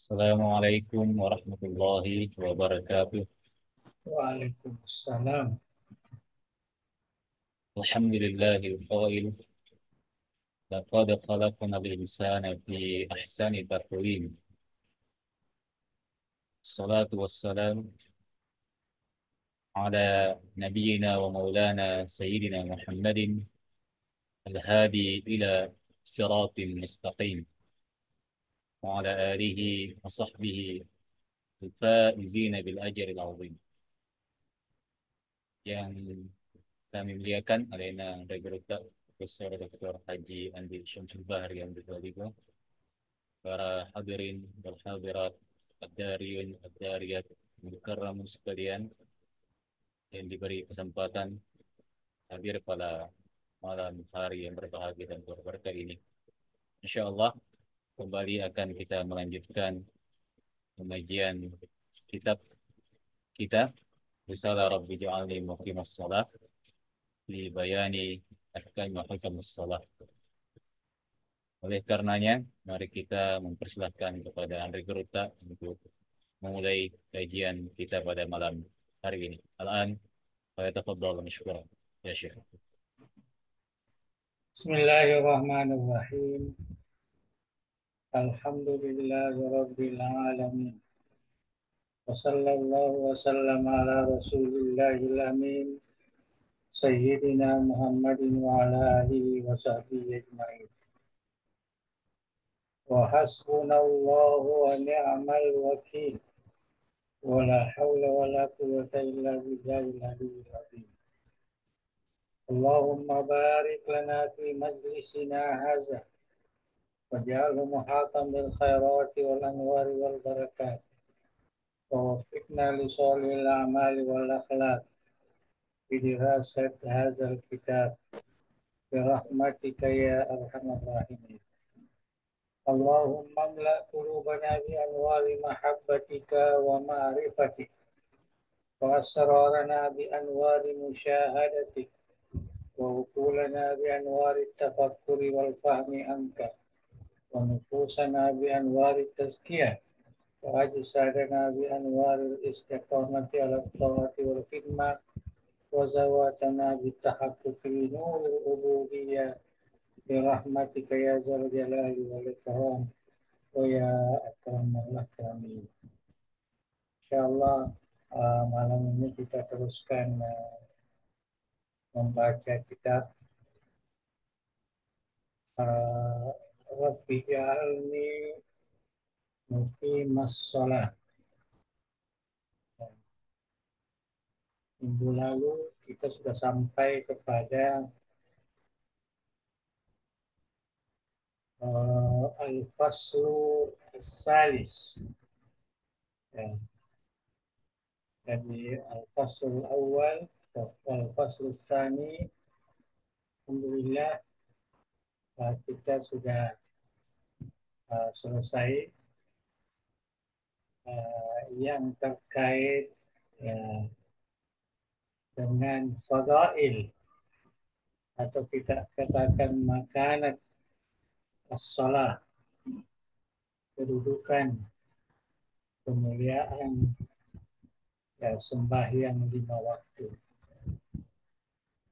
السلام عليكم ورحمة الله وبركاته. Waalaikumsalam. الحمد لله القائل: لقد خلقنا الإنسان في أحسن تقويم. الصلاة والسلام على نبينا ومولانا سيدنا محمد الهادي إلى صراط مستقيم، وعلى آله وصحبه الفائزين بالأجر العظيم. Yang kami muliakan Alena Regreta Profesor Dr. Haji Andi Syamsul Bahri yang berkaliku, para hadirin dan hadirat, ad-dariyun, ad-dariyat, mukarramun sekalian yang diberi kesempatan hadir pada malam hari yang berbahagia dan berberkah ini. InsyaAllah kembali akan kita melanjutkan pengajian kitab kita Risalah Rabbi Ja'alni Muqimas Salah li bayani ahkam wa hukamus salah. Oleh karenanya, mari kita mempersilahkan kepada Andri Geruta untuk memulai kajian kita pada malam hari ini. Al-an, fayatafadhal mashkuran. Ya Syekh. Bismillahirrahmanirrahim. Alhamdulillahirabbil alamin. Wa sallallahu wa sallam ala rasulillahil amin. Sayyidina Muhammadin wa ala alihi wa sahbihi ajma'in. Wa hasbunallahu wa ni'mal wakil. Wa la hawla wa la quwwata illa billahil aliyyil azim. Allahumma barik lana fi majlisina hadza واجعله محاطا بالخيرات والأنوار والبركات ووفقنا لصالح الأعمال والأخلاق بدراسة هذا الكتاب برحمتك يا أرحم الراحمين. اللهم املأ قلوبنا بأنوار محبتك ومعرفتك وأسرارنا بأنوار مشاهدتك وعقولنا بأنوار التفكر والفهم عنك ونفوسنا بأنوار التزكية وأجسادنا بأنوار الاستقامة على الطاعة والخدمة وزواتنا بالتحقق بنور العبودية برحمتك يا ذا الجلال والإكرام ويا أكرم الأكرمين. Insyaallah malam ini kita teruskan membaca kitab Rabbi Ja'alni Muqimas Shalah. Minggu lalu kita sudah sampai kepada Al-Faslu Salis. Ya. Jadi Al-Faslu Awal, Al-Faslu Tsani, Alhamdulillah kita sudah selesai yang terkait dengan fadail atau kita katakan makanat as-salah, kedudukan, kemuliaan sembahyang 5 waktu.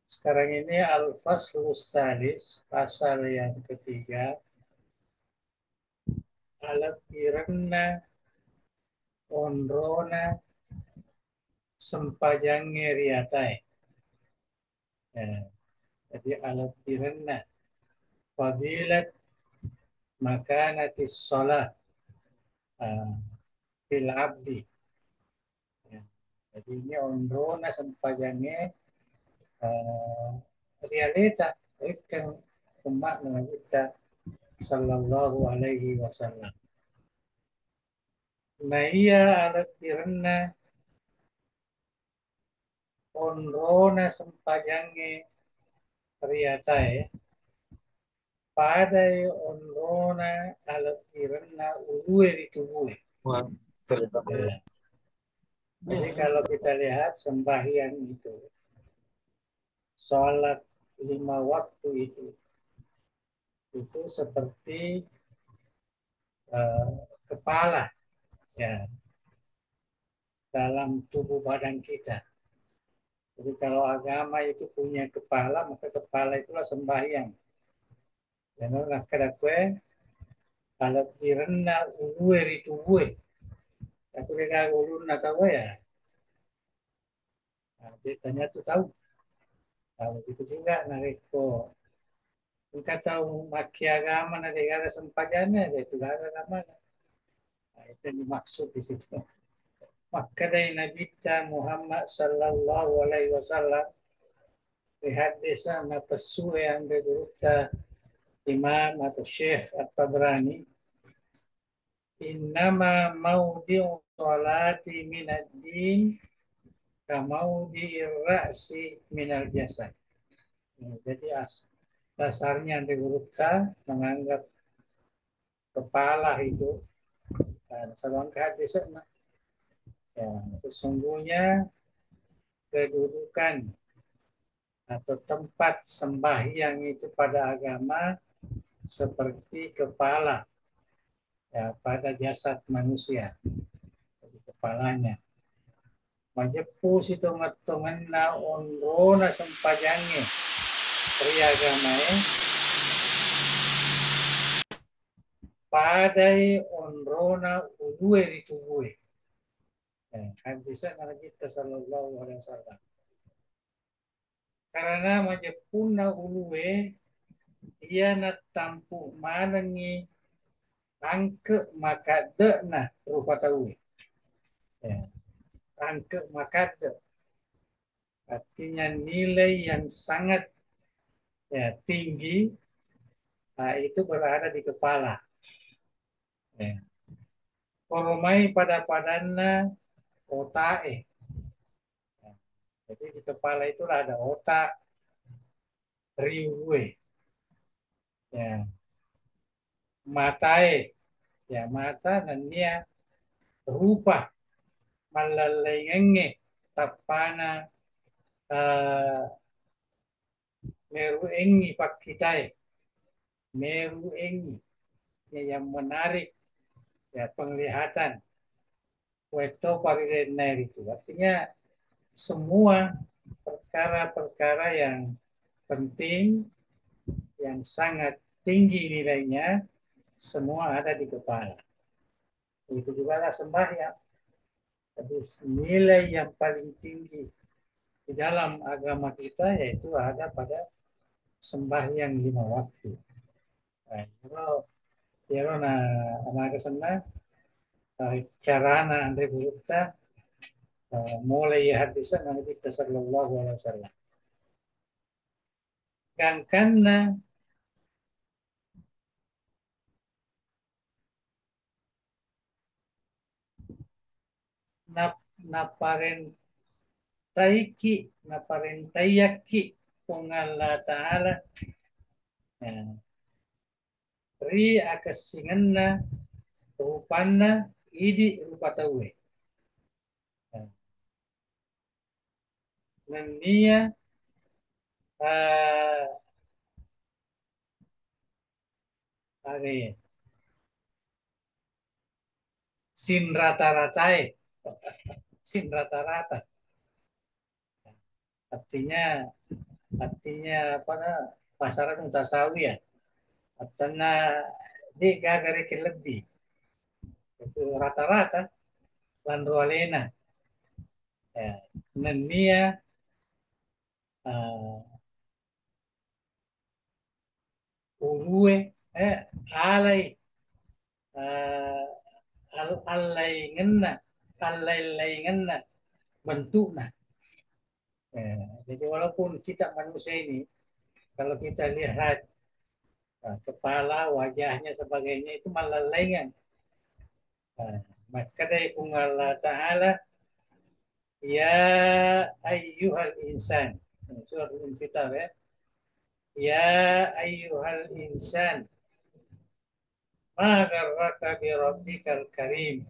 Sekarang ini Al-Faslu Salis, pasal yang ketiga, Alapiranna Onrona Sempajange Riatai. Jadi Alapiranna Fadilat Makanatis Salah Fil Abdi. Jadi ini Onrona Sempajange realita ikan umat Nabi kita sallallahu alaihi wasallam. Nah iya alat pirna onrona sempajange riatae pada onrona alat pirna ulue ditubui. Ya. Jadi kalau kita lihat sembahyang itu, sholat 5 waktu itu seperti kepala ya dalam tubuh badan kita. Jadi kalau agama itu punya kepala, maka kepala itulah sembahyang. Dan orang kada kue kalau direna ulue ritubue, aku dengar ulun nak tahu ya. Nah, ditanya tuh tahu. Kalau itu juga nariko. Kita tahu maki agama na negara sempajannya, itu agama. Nah, itu yang dimaksud di situ. Maka dari Nabi Muhammad Sallallahu Alaihi Wasallam lihat desa na pesu yang beruta Imam atau Syekh At-Tabrani innama maudi'u salati minad din kamaudi'ir ra'si minal jasad. Nah, jadi dasarnya beruta menganggap kepala itu sabang hadis ya, sesungguhnya kedudukan atau tempat sembahyang itu pada agama seperti kepala ya, pada jasad manusia, jadi kepalanya. Majepu situ ngetungan na onro na sempajange priagamae padai onro na ulue ditubue. Hadisnya Nabi kita Sallallahu Alaihi Wasallam. Karena majapun na ulue ia na tampu manengi angke maka de na rupa tahu. Ya. Angke maka de artinya nilai yang sangat ya, tinggi itu berada di kepala. Ya. Koromai pada padana otak. Ya. Jadi di kepala itulah ada otak riue. Ya. Matae. Ya, mata dan dia rupa malalengenge tapana uh, meru engi pakitai. Meru engi ya, yang menarik ya penglihatan. Weto parirenair itu artinya semua perkara-perkara yang penting, yang sangat tinggi nilainya, semua ada di kepala. Itu juga lah sembahyang. Jadi nilai yang paling tinggi di dalam agama kita yaitu ada pada sembahyang 5 waktu. Nah, kalau ya na anak sana cara na Andre Buta mulai hadisan Nabi kita Sallallahu Alaihi Wasallam. Gangkan na parentaiki na parentayaki kung Allah Ta'ala ri akasingan na rupana idi rupa tawe. Nania are sin rata-ratae sin rata-rata artinya apa nah pasaran mutasawi ya artinya di gagare lebih itu rata-rata landroalena ya nenia ulue alai alai ngena alai ngena bentuknya. Jadi walaupun kita manusia ini, kalau kita lihat kepala, wajahnya, sebagainya itu malah lengan. Maka dari Allah Ta'ala, ya ayyuhal insan. Surat Al-Infitar ya. Ya ayyuhal insan. Ma garraka bi rabbikal karim.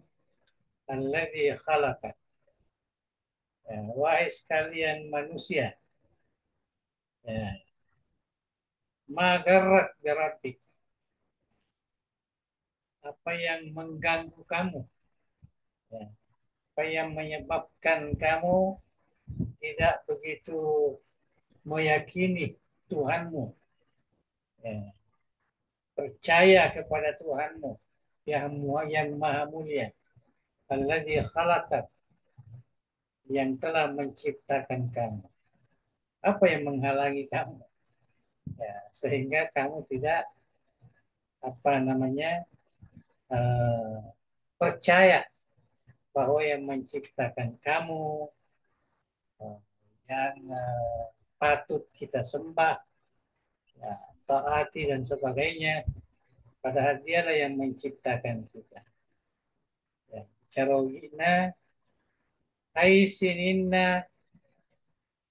Alladhi khalaqak. Wahai sekalian manusia. Ya. Ma garrak bi rabbik. Apa yang mengganggu kamu Ya. Apa yang menyebabkan kamu tidak begitu meyakini Tuhanmu, ya, percaya kepada Tuhanmu yang maha mulia, alladzi khalaqak, yang telah menciptakan kamu. Apa yang menghalangi kamu? Ya, sehingga kamu tidak apa namanya eh, percaya bahwa yang menciptakan kamu, eh, yang patut kita sembah, ya, taati dan sebagainya, padahal dialah yang menciptakan kita. Ya. Carogina ai sininna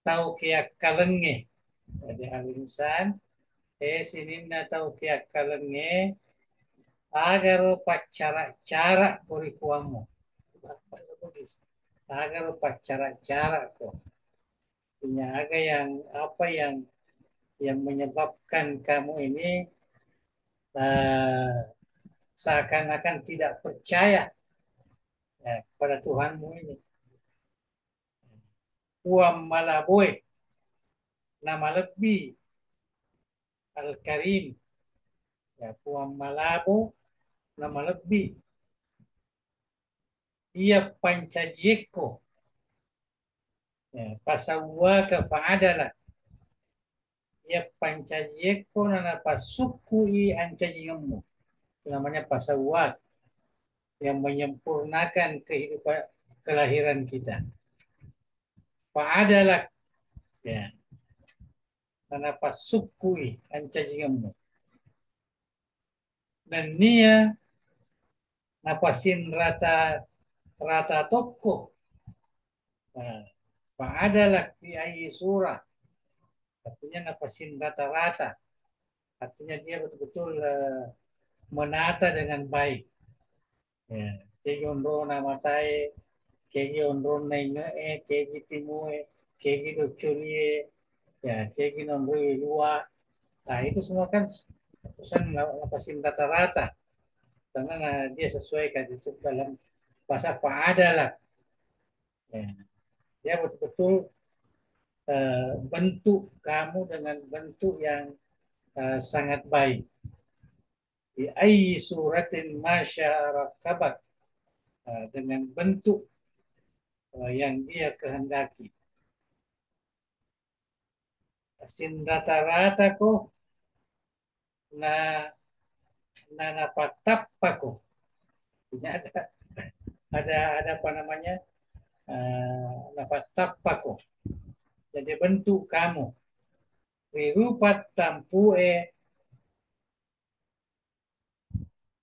tau kiak kalenge. Jadi al-insan sininna tau kiak kalenge agar pacara-cara kurikuamu. Bahasa Bugis. Agar pacara-cara ko. Punya aga yang apa yang menyebabkan kamu ini uh, seakan-akan tidak percaya, ya, kepada Tuhanmu ini. Uam malaboy, nama lebih al-karim, ya, Puam malabo, nama lebih ia pancajiko, ya, pasawa ke faadalah ia pancajiko nana pasukui ancajingamu, namanya pasawat yang menyempurnakan kehidupan kelahiran kita. Faadalah, ya, nana pasukui ancajingamu. Dan nia napasin rata rata toko. Nah, adalah fi ayyi surah. Artinya napasin rata-rata. Artinya dia betul-betul menata dengan baik. Ya. Kegi onro namatai, kegi onro nainge, kegi timue, kegi doculie, ya, kegi onro ilua. Nah, itu semua kan pesan napasin rata-rata. Karena dia sesuai kan dalam bahasa adalah. Ya. Dia betul-betul bentuk kamu dengan bentuk yang sangat baik. Di ayyi suratin masyarakat, dengan bentuk yang dia kehendaki. Sin rata-rata ko na napatapa ko. Ini ada apa namanya, napatapa ko. Jadi bentuk kamu. Rirupat tampue,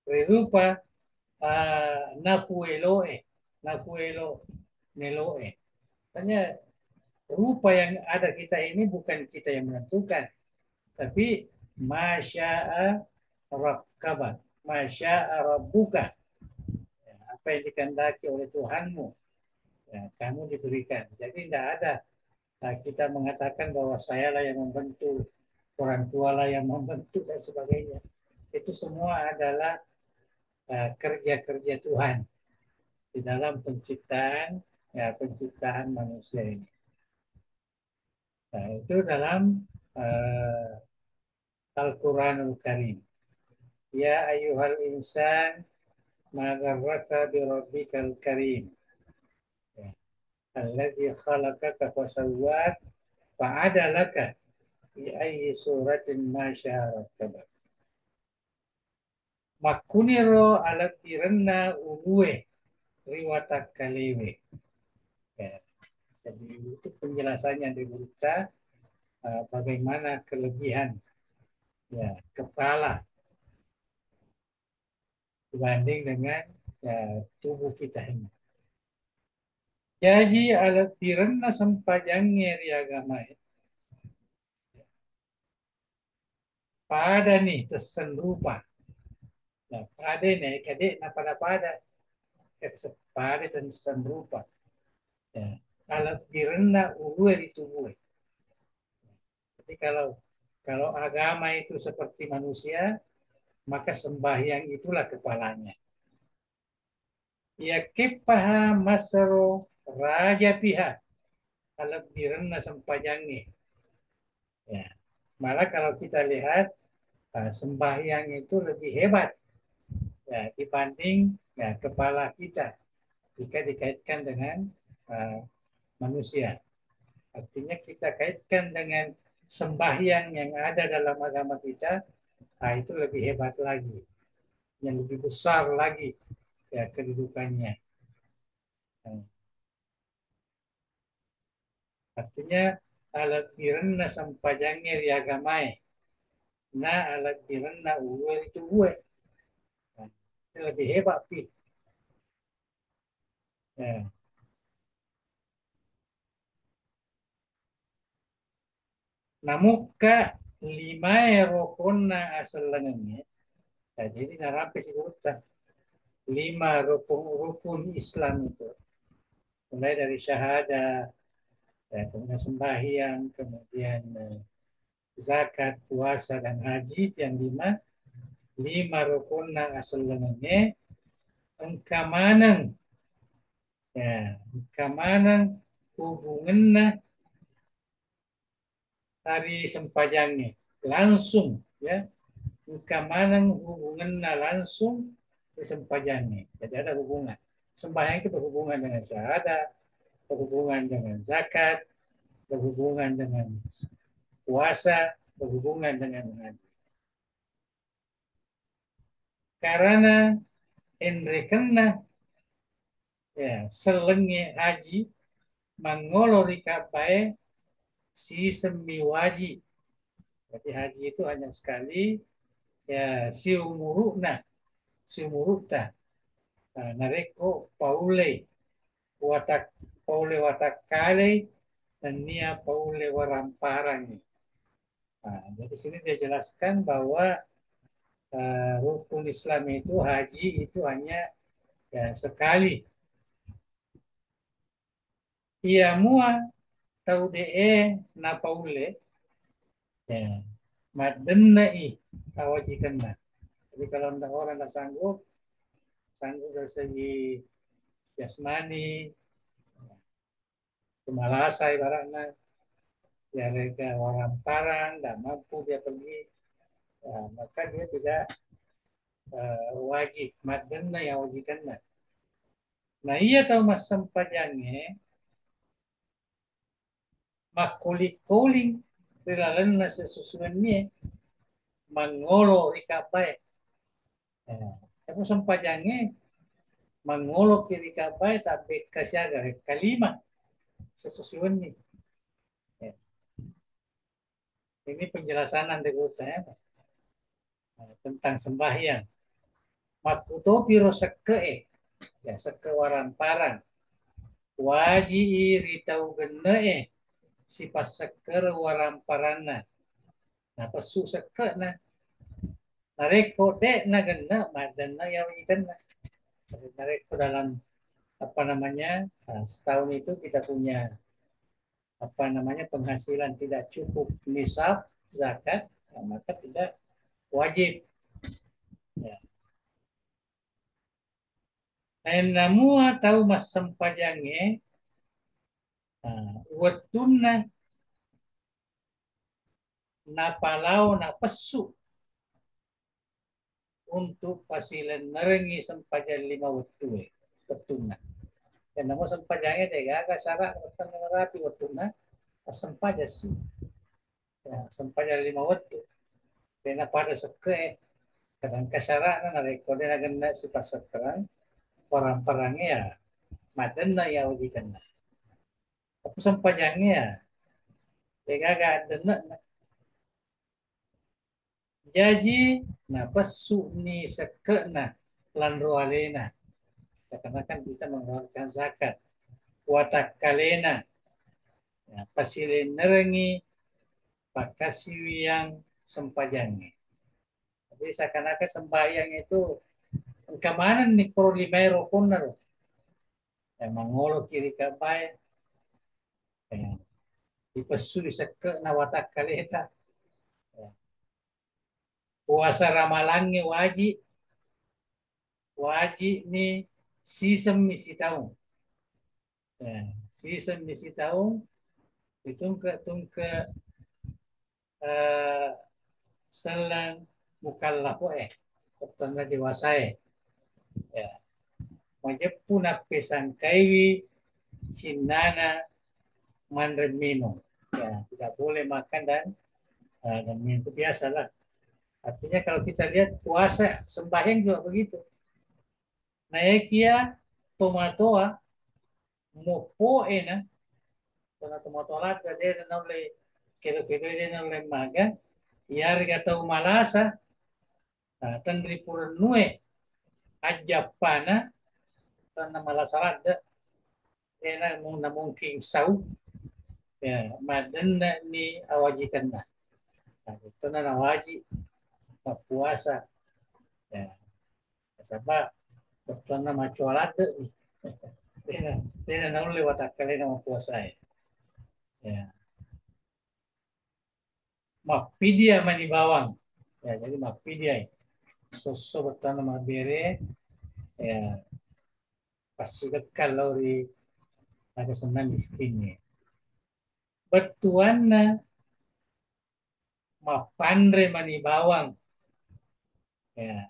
rirupa napueloe, napuelo neloe. Tanya rupa yang ada kita ini bukan kita yang menentukan, tapi masya'a rabkabat, masya'a rabbuka. Ya, apa yang dikehendaki oleh Tuhanmu, ya, kamu diberikan. Jadi tidak ada kita mengatakan bahwa saya lah yang membentuk, orang tua lah yang membentuk dan sebagainya. Itu semua adalah kerja-kerja Tuhan di dalam penciptaan, ya, penciptaan manusia ini. Nah, itu dalam Al-Quranul Karim. Ya ayuhal insan magarraka birabbikal karim. Ya. Alladzi khalaqaka fasawwak fa'adalaka fi ayyi suratin ma syaa. Makuniro alat irenna uwe riwatak kalewe. Ya. Jadi itu penjelasannya di berita bagaimana kelebihan, ya, kepala dibanding dengan, ya, tubuh kita ini. Jadi alat piranna sampajangnya agama pada nih tesen rupa. Nah, pada nih kadek na pada pada dan tesen rupa. Ya. Alat piranna ulu di tubuh. Jadi kalau agama itu seperti manusia, maka sembahyang itulah kepalanya. ya kipaha masaro raja pihak alat direna sempajangi. Ya. Malah kalau kita lihat sembahyang itu lebih hebat ya dibanding ya kepala kita jika dikaitkan dengan uh, manusia. Artinya kita kaitkan dengan sembahyang yang ada dalam agama kita, itu lebih hebat lagi, yang lebih besar lagi ya kedudukannya. Nah, artinya alat birenna sampajangnya riagamai, na alat birenna uwe itu uwe. Nah, itu lebih hebat pi. Ya. Namuka lima rokona asal lengannya. Nah, jadi narapi si urutan lima rukun Islam itu, mulai dari syahadah, ya, kemudian sembahyang, kemudian zakat, puasa, dan haji, yang lima, lima rukun asal lengannya, engkamanang, ya, engkamanang hubungannya hari sempajangnya, langsung, ya, engkamanang hubungannya langsung di sempajangnya. Jadi ada hubungan. Sembahyang itu berhubungan dengan syahadat, berhubungan dengan zakat, berhubungan dengan puasa, berhubungan dengan haji. Karena enrekenna ya selenge haji mangolori kapai si semiwaji. Jadi haji itu hanya sekali ya si umurukta nareko paule watak watak kale dan nia paule waramparang. Nah, jadi sini dia jelaskan bahwa rukun Islam itu haji itu hanya ya sekali. Ia mua tau de na paule ya madenna awajikan. Jadi kalau orang tak sanggup dari segi jasmani, kemalasai ibaratnya, ya mereka orang parang, tak mampu dia pergi, ya, maka dia tidak wajib, madenna yang wajikan. Nah iya tahu mas sempajangnya, makulik-kuling, rilalan sesusuannya, mangolo rikapai. Ya. Tapi sempajangnya, mangolo kiri kapai tapi kasyaga kalima sesusuannya. Ya. Ini penjelasan dari saya tentang sembahyang. Makuto piro seke ya seke waran parang. Waji iri tau gene si pas seker waran parana. Nah pesu seke na nareko dek na gene madana ya ikan na. Nareko dalam apa namanya setahun itu kita punya apa namanya penghasilan tidak cukup nisab zakat, nah, maka tidak wajib. Ya. Namua tahu mas sempajangnya, wetuna na palau na pesu untuk pasilan merengi sempajan lima wetu wetuna. Dan namun sempajangnya tega agak syarat wetan rapi wetuna sempaja sih. Ya, sempajan lima wetu. Karena pada seke kadang kasyarat na rekode na ganda si pasakerang orang perangnya ya madena ya ujikan. Tapi sempajangnya tega agak dena jadi nah pesu ni seke na landro alena. Karena kan kita mengeluarkan zakat. Watak kalena ya, pasilin nerengi pakasi yang sempajangnya. Jadi seakan-akan sembahyang itu kemana nih kalau limero kunar ya mangolo kiri kapai ya, dipesu seke na watak kalena ya. Puasa ramalangnya wajib nih sistem misi tahu. Ya, sistem misi tahu itu ke eh, selang mukallaf tanda dewasa ya. Majapuna pesan kaiwi sinana manremino. Ya, tidak boleh makan dan minum itu biasa lah. Artinya kalau kita lihat puasa sembahyang juga begitu. Naikia tomatoa mopo ena kona tomatoa dia na ule kero dia na ule maga yari kata umalasa tandri pura nue ajapana tanda malasa rada ena na mungkin sau ya madenda ni awajikan na. Itu na nawaji puasa ya sabab betul na macualate dia na ule watakale na puasa ya mapidia mani bawang ya jadi mapidia soso betul na mabere ya pasukat kalau di ada senang miskinnya betuan na mapandre mani bawang ya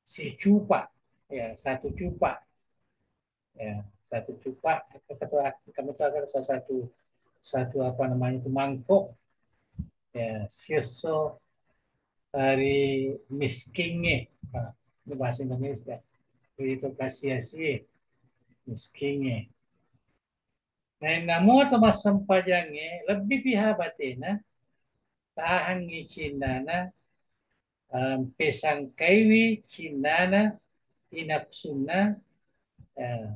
si cupa ya satu cupa kami tahu ada salah satu apa namanya itu mangkok ya sirso dari miskinnya ini bahasa Indonesia itu kasih miskinnya nah namo mas sempajangnya lebih pihak batina tahan ngicindana pesang kaiwi cindana inapsuna eh,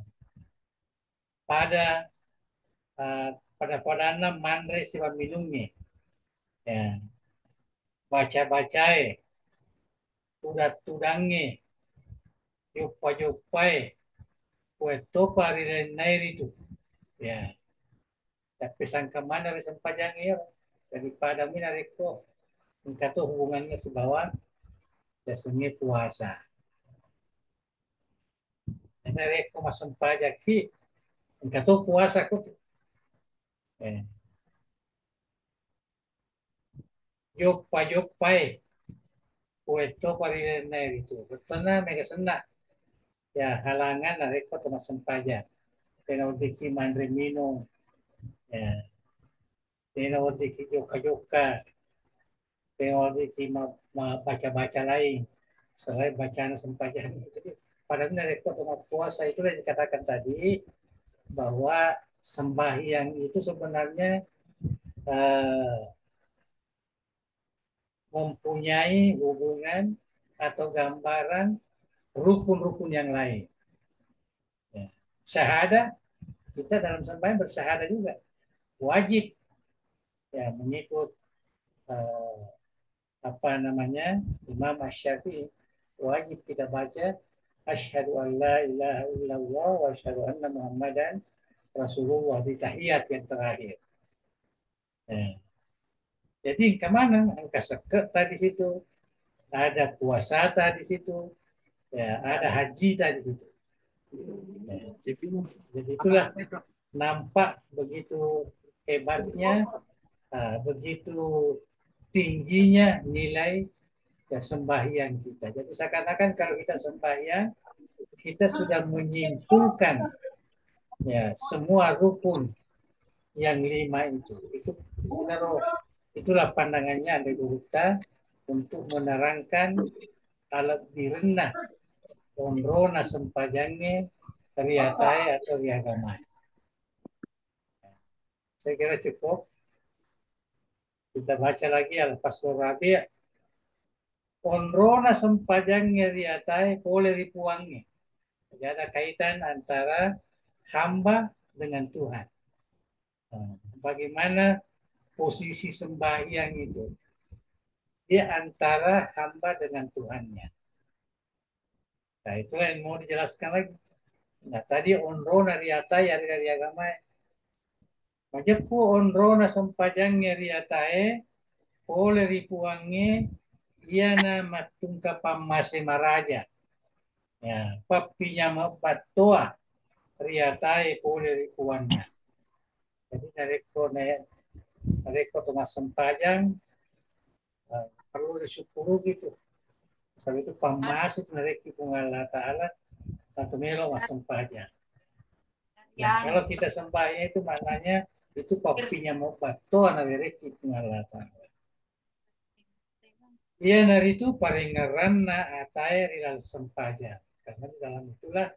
pada pada mandre si minumnya ya baca-bacae tudang-tudangnya yupa-yupae pueto pari nairi itu ya tapi sangka mana resempajang ya daripada minareko engkau tuh hubungannya sebawa dasarnya puasa nareko masempajaki engkau tuh puasa kok eh, yupa-yupae pueto pari nairi itu betulnya mega senak ya halangan nareko temas sempajang penodiki mandre minum ya penodiki joka-joka penodiki baca-baca lain selain bacaan sempajang jadi pada rekod puasa itu yang dikatakan tadi bahwa sembahyang itu sebenarnya eh, mempunyai hubungan atau gambaran rukun-rukun yang lain. Ya. Syahadah kita dalam sembahyang bersyahadah juga wajib ya mengikut eh, apa namanya Imam Asy-Syafi'i wajib kita baca asyhadu an la ilaha illallah wa asyhadu anna muhammadan rasulullah di tahiyat yang terakhir. Ya. Jadi kemana angka seket tadi situ ada puasa tadi situ ya ada haji tadi situ. Ya. Jadi itulah nampak begitu hebatnya begitu tingginya nilai sembahyang kita. Jadi seakan-akan kalau kita sembahyang, kita sudah menyimpulkan ya semua rukun yang 5 itu. Itulah pandangannya ada Gurukta untuk menerangkan alat direna onrona sempajangnya riatai atau riagama. Saya kira cukup. Kita baca lagi Al-Faslur Rabi' onrona sempajangnya riatai boleh ripuangnya. Jadi ada kaitan antara hamba dengan Tuhan. Bagaimana posisi sembahyang itu? Dia antara hamba dengan Tuhannya. Nah, itulah yang mau dijelaskan lagi. Nah, tadi onrona riatai dari agama. Majepu onrona sempajangnya riatae, oleh ripuangnya, iana matungka pamase maraja. Ya, papinya mabatoa riatai pole rikuannya. Jadi nareko tuh sempajang perlu disyukuru gitu. Sebab itu pamas itu nareki kung Allah Ta'ala atau melo mas sempajang. Nah, kalau kita sembahnya itu maknanya itu papinya mabatoa nareki kung Allah Ta'ala. Ia dari itu paringaran na atai rilal sempaja. Karena di dalam itulah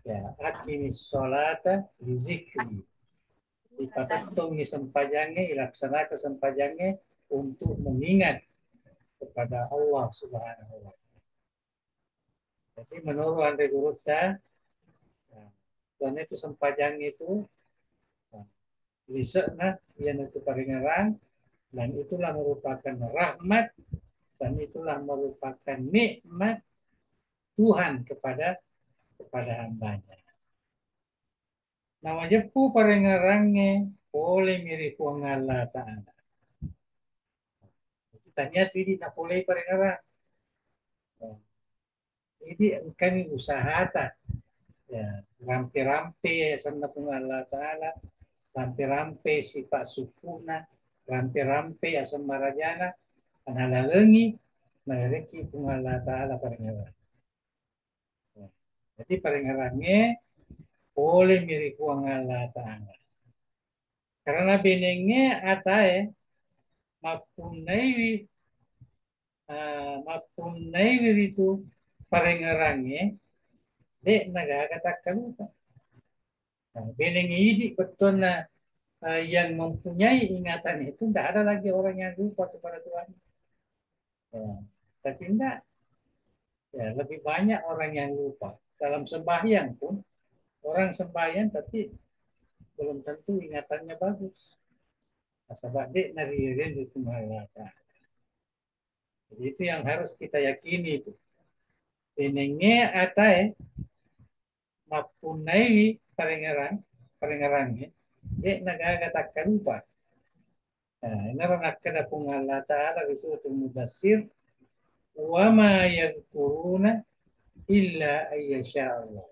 ya akimi sholata li zikri. Ipatattong ni sempajangnya, ilaksanakan sempajangnya untuk mengingat kepada Allah Subhanahu wa Ta'ala. Jadi menurut Andre Guruta, ya, dan itu sempajang itu lisekna yang itu paringaran dan itulah merupakan rahmat dan itulah merupakan nikmat Tuhan kepada hambanya. Nama jepu parengarange boleh mirip wong Allah Ta'ala. Tanya tadi na boleh parengarang. Jadi kami usaha tak. Ya, rampe-rampe sana pun Allah Ta'ala. Rampe-rampe sifat sukuna. Rampe-rampe asam marajana. Analalengi. Nareki pun Allah Ta'ala parengarang. Ya. Jadi parengarangnya boleh mirip wong Allah Ta'ala. Karena benengnya atae mapunai mapunai itu parengerangnya dek nagakatakan nah, beneng ini betul yang mempunyai ingatan itu tidak ada lagi orang yang lupa kepada Tuhan. Ya. Tapi tidak, ya, lebih banyak orang yang lupa. Dalam sembahyang pun orang sembahyang tapi belum tentu ingatannya bagus. Sebab dek naririn itu malaka. Jadi itu yang harus kita yakini itu. Benengnya atai mapunai parengerangnya dek nagagatakan lupa. Nah, naranakada kung Allah Ta'ala di surat Al-Mudassir wa ma yadhkuruna illa ayyasha Allah.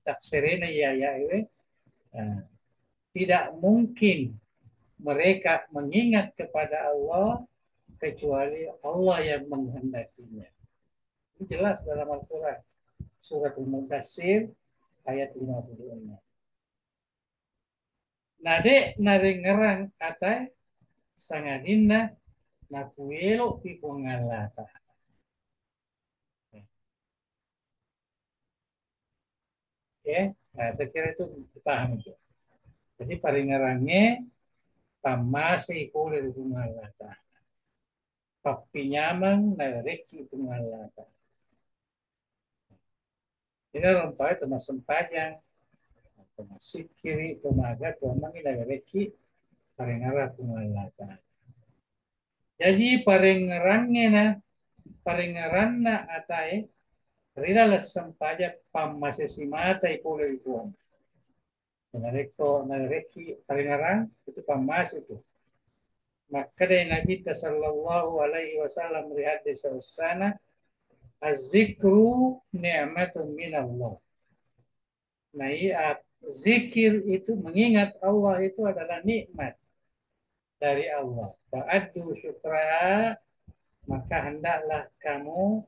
Tafsirnya ya ini tidak mungkin mereka mengingat kepada Allah kecuali Allah yang menghendakinya. Itu jelas dalam Al-Quran. Surat Al-Mudassir ayat 56. Nade narengerang atai sangadinna nakuelo pipungalata. Ya, nah, saya kira itu paham itu. Jadi paringarangnya pamasi kulit pungalata. Papinyamang na reki pungalata. Ini rompai tuma sempajang, tuma sikiri, tuma aga, tuma na reki paringara pungalata. Jadi paringaran na atai rilala sempaja pamasesimata ipule ikuan. Nareki paringaran itu pamas itu. Maka dari Nabi Sallallahu Alaihi Wasallam melihat di sana az-zikru ni'matun minallah. Nah, zikir itu mengingat Allah itu adalah nikmat dari Allah. Fa'addu syukra, maka hendaklah kamu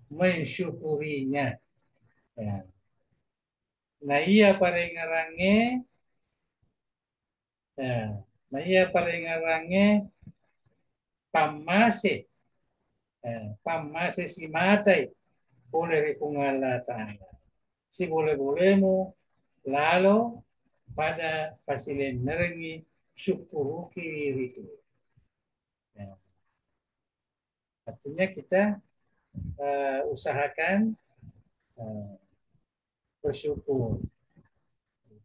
mensyukurinya. Ya. Nah, iya paringarange, ya. Nah, iya paringarange pamase, ya. Pamase si matai, boleh Allah Ta'ala. Si boleh-bolehmu, lalu pada pasilen nerengi syukuru kiri itu. Ya. Artinya kita usahakan uh, bersyukur.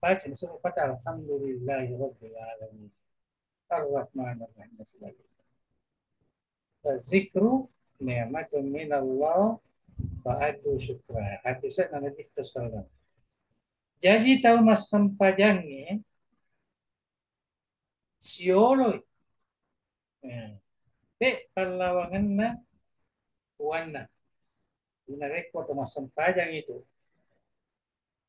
Baca surat Alhamdulillahirabbil alamin. Ar-Rahmanir Rahim dan sebagainya. Zikru ni'matun minallah fa'adu syukra. Hadisnya nanti kita salam. Jadi tahu mas sempajangnya siolo. Ya. Dek palawangan na wana. Inareko atau masampajang itu.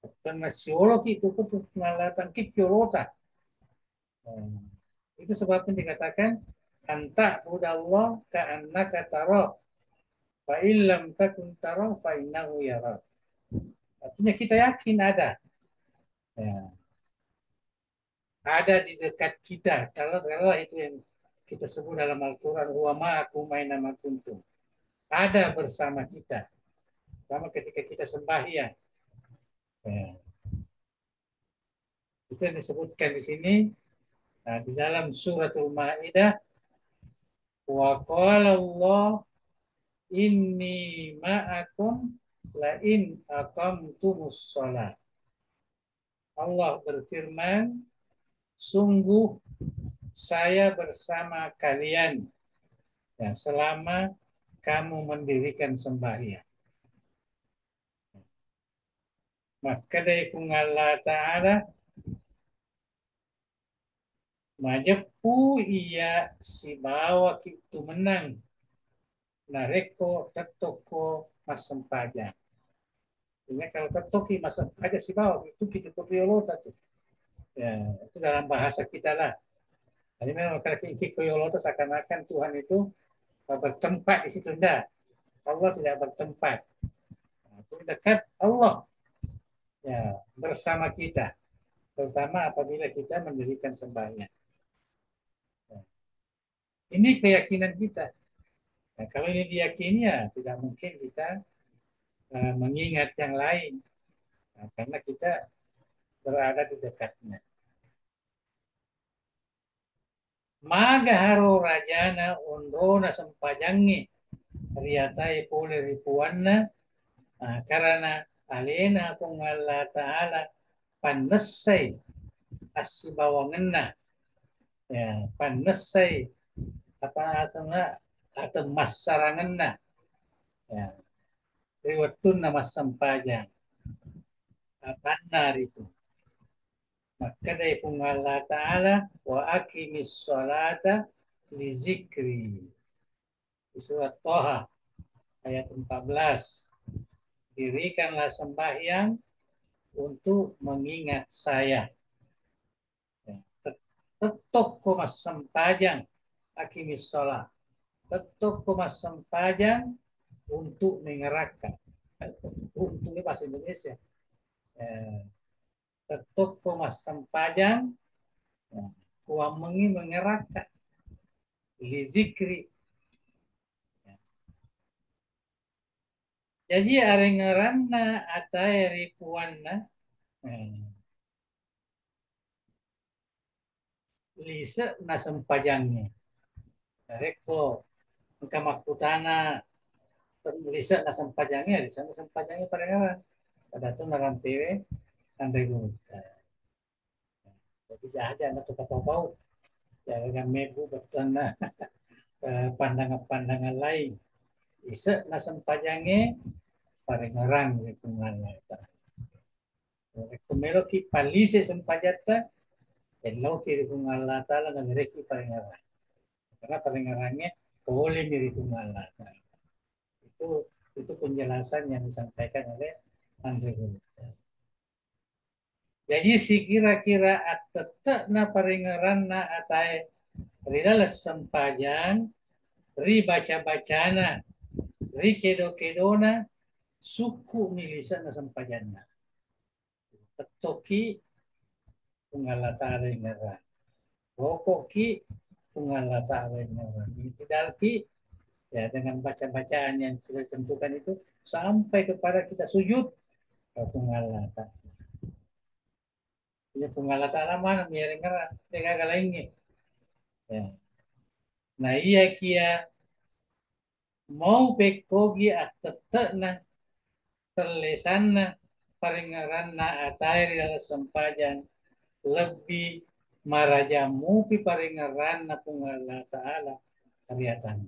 Bukan nasiolog itu pun pengalatan kikiolota. Nah, itu sebabnya dikatakan anta budallah ka'annaka tara fa illam takun tara fa innahu yara. Artinya kita yakin ada. Ya, ada di dekat kita. Kalau itu yang kita sebut dalam Al-Quran, wa ma'akum aina ma kuntum. Ada bersama kita. Sama ketika kita sembahyang. Ya, itu yang disebutkan di sini. Nah, di dalam suratul Maidah, wa qala Allah inni ma'akum la in aqamtumus shalah. Allah berfirman, sungguh saya bersama kalian ya, selama kamu mendirikan sembahyang. Maka dari Allah Ta'ala majepu ia si bawa itu menang nareko tetoko masempaja. Ini kalau tetoki masempaja si bawa itu kita kopiolota tuh. Ya, itu dalam bahasa kita lah. Jadi memang kalau kita kopiolota seakan-akan Tuhan itu bertempat di situ. Enggak. Allah tidak bertempat. Nah, itu dekat Allah ya bersama kita. Terutama apabila kita mendirikan sembahyang. Nah, ini keyakinan kita. Nah, kalau ini diyakini ya tidak mungkin kita mengingat yang lain. Nah, karena kita berada di dekatnya. Maga haro rajana undrona sempajangi riatai pole ripuanna karena alena kung Allah Ta'ala panesay asibawangenna ya panesay apa atau masarangenna ya riwatun nama sampajang benar itu. Maka dari Allah Ta'ala wa aqimis sholata li zikri. Di surat Toha ayat 14. Dirikanlah sembahyang untuk mengingat saya. Tetok komas sempajang aqimis sholat. Tetok komas sempajang untuk mengerahkan. Untuk bahasa Indonesia. Ketuk komas sempajang kuamengi mengerahkan li zikri. Jadi arengaranna atay ripuanna lisa na sempajangnya. Reko kamakutana lisa na sempajangnya, lisa na sempajangnya parengaran. Pada itu narantiwe andai gurita. Jadi aja anak tetap bau. Jangan mebu betul na pandangan-pandangan lain. Isa na sempajangnya parengaran ripungan na. Kumelo ki palise sempajata elo ki ripungan Allah Ta'ala na mereki parengaran. Karena parengarannya boleh mirip Allah Ta'ala. Itu penjelasan yang disampaikan oleh Andre Gurita. Jadi si kira-kira atetek na parengaran na atay ridala sempajang ri baca-bacana ri kedo-kedona suku milisa na sempajana. Tetoki pungala ta'ala ngaran. Rokoki pungala ta'ala ngaran. Tidak ki ya dengan baca-bacaan yang sudah ditentukan itu sampai kepada kita sujud pungala ta'ala. Ini pungala ta'ala mana miring ngaran. Tega galengnya. Ya. Nah iya kia mau pekogi atetekna terlesanna paringaranna atayri dalam sempajan lebih marajamu pi paringaranna pungala ta'ala kariatan.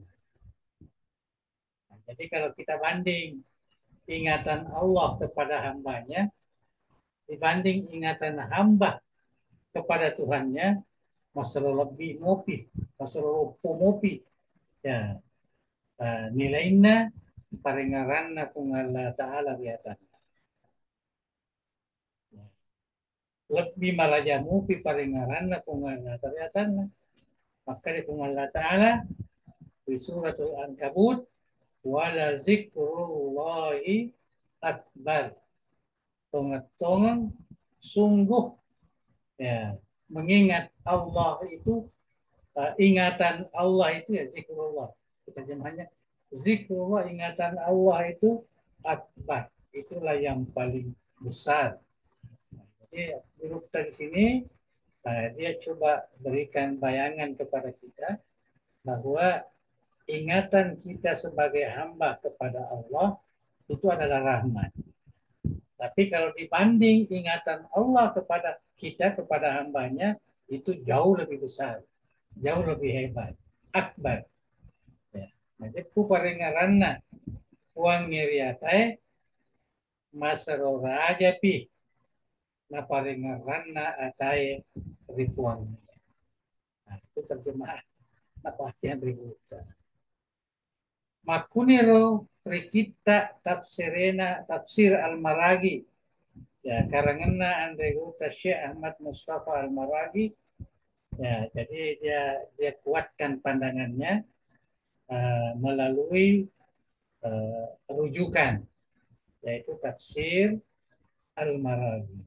Nah, jadi kalau kita banding ingatan Allah kepada hambanya dibanding ingatan hamba kepada Tuhannya masalah lebih mopi, masalah mopi ya nilainya paringaran na kung Allah Ta'ala riatan. Lebih marajamu pi paringaran na kung Allah riatan. Maka di kung Allah Ta'ala di suratul Ankabut wala zikrullahi akbar. Tongat-tongan sungguh ya mengingat Allah itu ingatan Allah itu ya zikrullah. Kita jemaahnya zikrullah ingatan Allah itu akbar. Itulah yang paling besar. Jadi guru di sini dia coba berikan bayangan kepada kita bahwa ingatan kita sebagai hamba kepada Allah itu adalah rahmat. Tapi kalau dibanding ingatan Allah kepada kita, kepada hambanya, itu jauh lebih besar, jauh lebih hebat, akbar. Ya. Jadi ku paringaranna uang ngiriatai masaro raja pi na paringaranna atai ripuang. Nah, itu terjemahan apa yang dibuka. Makuniro prikita tafsir al-Maragi. Ya, karanganna Andreguta Syekh Ahmad Mustafa Al-Maragi. Ya, jadi dia kuatkan pandangannya melalui rujukan yaitu tafsir Al-Maragi.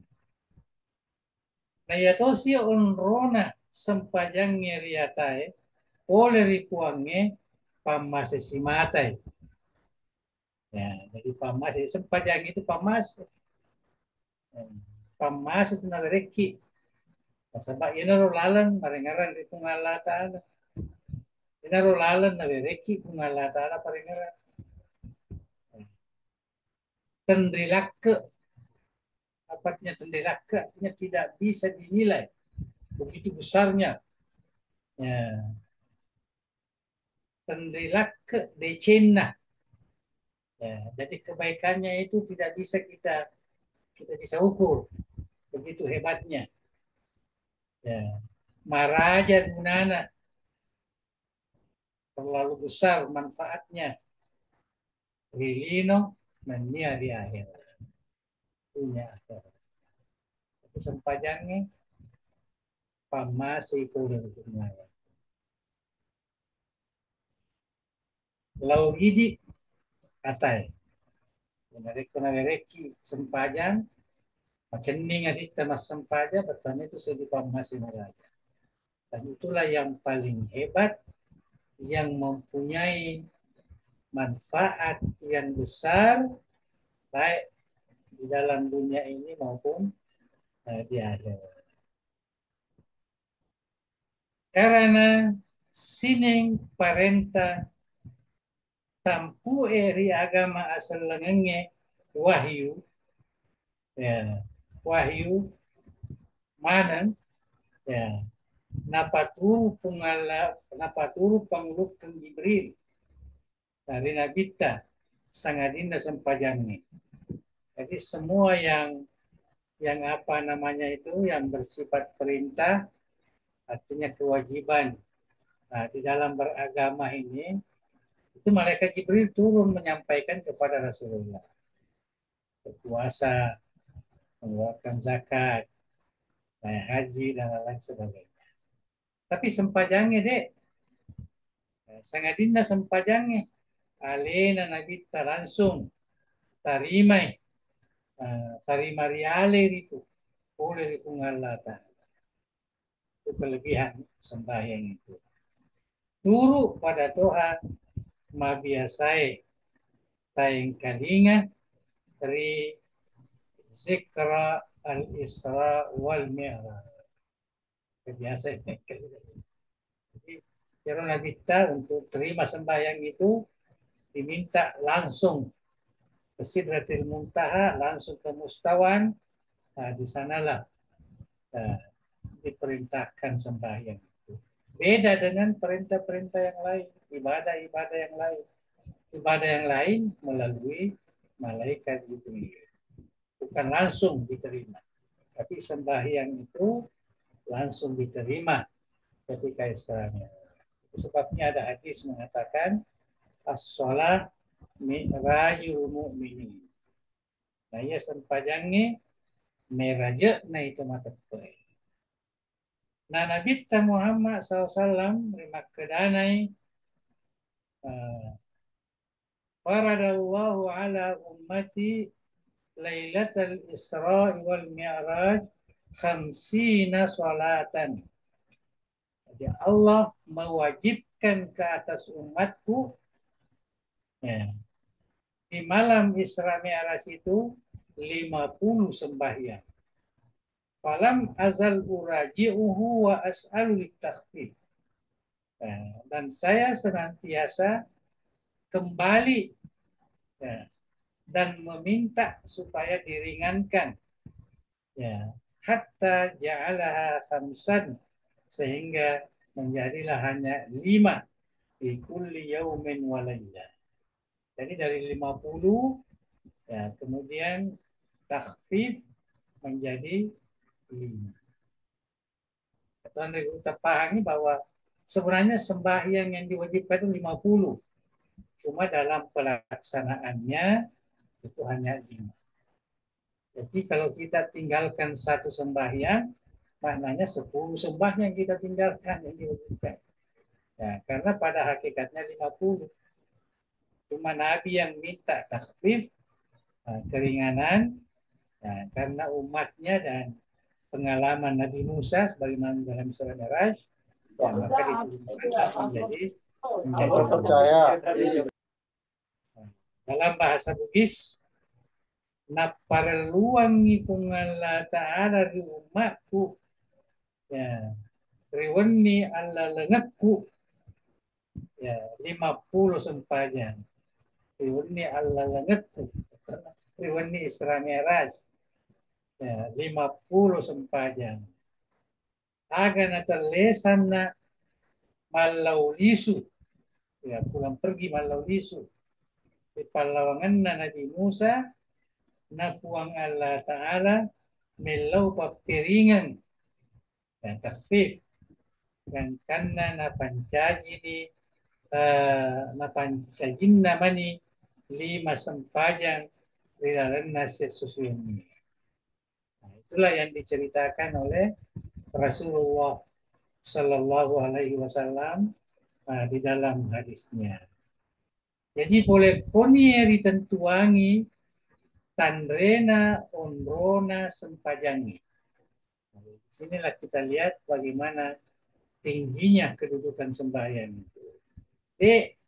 Nah, ya tosi onrona sempajang ngeriatai oleh ripuange pamasesimatai. Ya, jadi pamas sempajang itu pamas. Pamas itu nareki. Sebab ina lalang maringaran di Allah Ta'ala. Ina lalang nareki kung Allah Ta'ala paringaran. Tendrilake. Apa artinya tendrilake? Artinya tidak bisa dinilai. Begitu besarnya. Ya. Tendrilake decena. Ya, jadi kebaikannya itu tidak bisa kita bisa ukur. Begitu hebatnya. Ya. Maraja gunana. Terlalu besar manfaatnya. Rilino mania di akhir. Punya akhirat. Sempajangnya pamasi kulir dunia. Lau hiji katai. Nareki sempajang macam ni ngadita mas sempajang bertanya itu segi pamasi meraja. Dan itulah yang paling hebat yang mempunyai manfaat yang besar baik di dalam dunia ini maupun di akhirat. Karena sining parenta tampu eri agama asal lengenge wahyu ya wahyu manan ya napaturu pangluk kang Jibril dari nabita sangadina sempajangnya. Jadi semua yang apa namanya itu yang bersifat perintah artinya kewajiban. Nah, di dalam beragama ini itu malaikat Jibril turun menyampaikan kepada Rasulullah. Berpuasa, mengeluarkan zakat, naik haji dan lain sebagainya. Tapi sempajangnya dek, sangadina sempajangnya, alena nabi langsung tarimai, tarima riale itu oleh Allah Ta'ala. Itu kelebihan sembahyang itu. Turu pada Tuhan mabiasai tayang kalinga dari zikra al-Isra wal Mi'raj. Kebiasaan jadi karena kita untuk terima sembahyang itu diminta langsung ke Sidratil Muntaha, langsung ke Mustawan. Nah, di sanalah diperintahkan sembahyang itu. Beda dengan perintah-perintah yang lain, ibadah-ibadah yang lain. Ibadah yang lain melalui malaikat Jibril. Bukan langsung diterima. Tapi sembahyang itu langsung diterima ketika Isra'nya. Sebabnya ada hadis mengatakan as-shalah mi'rajul mu'minin. Nah, ia sempajangnya meraja na itu mata poe. Nah, Nabi Muhammad SAW terima kedanai faradallahu ala ummati lailatul isra wal mi'raj khamsina salatan. Jadi Allah mewajibkan ke atas umatku ya, di malam Isra Mi'raj itu 50 sembahyang. Falam azal uraji'uhu wa as'alu litakhfif. Dan saya senantiasa kembali ya, dan meminta supaya diringankan ya, hatta ja'alaha khamsan sehingga menjadilah hanya 5 di kulli yaumin wa lailah. Jadi dari 50 ya, kemudian takhfif menjadi 5. Tuan kita pahami bahwa sebenarnya sembahyang yang diwajibkan itu 50. Cuma dalam pelaksanaannya itu hanya 5. Jadi kalau kita tinggalkan satu sembahyang, maknanya 10 sembahyang kita tinggalkan yang diwajibkan. Ya, karena pada hakikatnya 50. Cuma Nabi yang minta takhfif, keringanan, karena umatnya dan pengalaman Nabi Musa sebagaimana dalam surah Mi'raj, ya, maka diturunkanlah menjadi percaya. Dalam bahasa Bugis, naparluangi kungala ta'ala di umatku, ya, riwani alla lengatku, ya, 50 sempajang. Riwani alla lengatku, riwani Isra Mi'raj, ya, 50 sempajang. Agan atalesan na malaulisu, ya, pulang pergi malaulisu. Di palawangan na Nabi Musa, na puang Allah Ta'ala, melau papiringan, dan takfif, dan karena na pancaji di, na pancajin namani, 5 sempajang, di dalam nasi susu ini. Nah, itulah yang diceritakan oleh Rasulullah Sallallahu Alaihi Wasallam di dalam hadisnya. Jadi boleh konie ditentuangi tandrena onrona sempajangi. Nah, sinilah kita lihat bagaimana tingginya kedudukan sembahyang itu.